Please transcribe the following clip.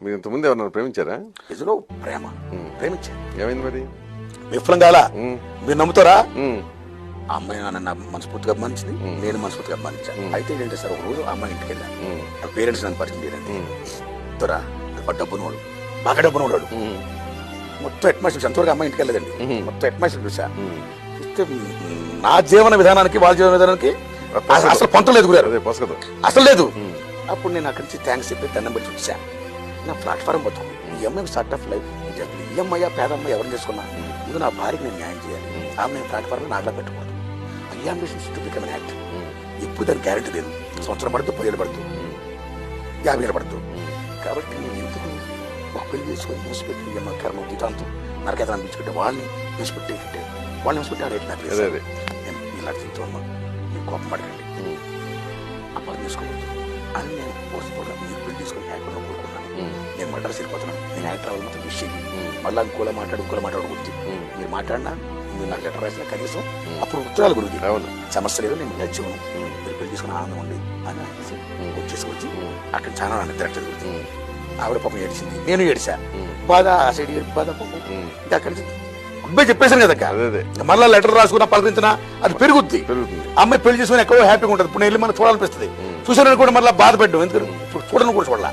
మీరు ఇంతకుముందు ఎవరన్నా ప్రేమించారా? ఏదో ప్రేమ ప్రేమించాను. ఏమైంది మరి? విఫలం కాలా? మీరు నమ్ముతారా? ఆ అమ్మాయి నన్ను మనస్ఫూర్తిగా అభిమానించింది, నేను మనస్ఫూర్తిగా అభిమానించాను. అయితే ఏంటంటే సార్ ఒక రోజు ఆ అమ్మాయి ఇంటికి వెళ్ళాను. ఆ పేరెంట్స్ నన్ను పరిచయం చేయడానికి తొరా డబ్బునోడు, బాగా డబ్బునోడు. మొత్తం అట్మాస్ఫియర్ ఎంతవరకు అమ్మాయి ఇంటికి వెళ్ళలేదండి. మొత్తం అట్మాస్ఫియర్ చూసా. చూస్తే నా జీవన విధానానికి వాళ్ళ జీవన విధానానికి అసలు పొంతం లేదు గురారు, అసలు లేదు. అప్పుడు నేను అక్కడి నుంచి థ్యాంక్స్ చెప్పి దండం పెట్టి చూసాను. నా ప్లాట్ఫారం బతుకు ఈ అమ్మాయి స్టార్ట్ ఆఫ్ లైఫ్. ఈ అమ్మాయి పేదమ్మాయి ఎవరిని చేసుకున్నా ఇది నా భార్యకి నేను న్యాయం చేయాలి. ఆమె నేను ప్లాట్ఫారం నాట్లా పెట్టకూడదు. I ambitions to become an actor. ఎప్పుడు దానికి గ్యారెంటీ లేదు. సంవత్సరం పడుతూ 10 ఏళ్ళు పడుతూ 50 ఏళ్ళు పడుతూ. కాబట్టి నేను ఎందుకు ఒక పెళ్లి చేసుకొని మూసిపెట్టి ఈ అమ్మాయి కర్మ జీతాంతం నరకేతను అనిపించుకుంటే వాళ్ళని మూసిపెట్టి వాళ్ళని మూసిపెట్టి ఆ రేట్ నాకు లేదు. నేను ఇలా చెప్తూ అమ్మా మీరు కోపం పడకండి, అప్పాలు తీసుకోవద్దు అని నేను పోస్ట్పోగా మీరు పెళ్లి తీసుకొని యాక్టర్ కోరుకున్నాను. నేను మర్డర్ సరిపోతున్నాను, నేను యాక్టర్ అవ్వాలి మాత్రం విషయం. మళ్ళీ ఇంకోలా మాట్లాడుకోవద్దు. మీరు మాట్లాడినా మీరు నాకు లెటర్ రాసినా కనీసం అప్పుడు ఉత్తరాలు గురించి సమస్య లేదు, నేను నచ్చాను, మీరు పెళ్లి తీసుకుని ఆనందం ఉండి అని అనేసి వచ్చి అక్కడ చాలా నిద్ర జరుగుతుంది. ఆవిడ పాపం ఏడిచింది, నేను ఏడిచా. బాధ ఆ సైడ్ బాధ పాపం. ఇంకా అక్కడి నుంచి అబ్బాయి చెప్పేశాను కదా, మళ్ళీ లెటర్ రాసుకున్నా పలకరించినా అది పెరుగుద్ది. అమ్మాయి పెళ్లి చేసుకుని ఎక్కడో హ్యాపీగా ఉంటుంది. ఇప్పుడు నేను వెళ్ళి మనం చూడాలనిపిస్తుంది. చూసాను కూడా మళ్ళీ బాధ పెట్టడం, ఎందుకంటే చూడను కూడా చూడాల.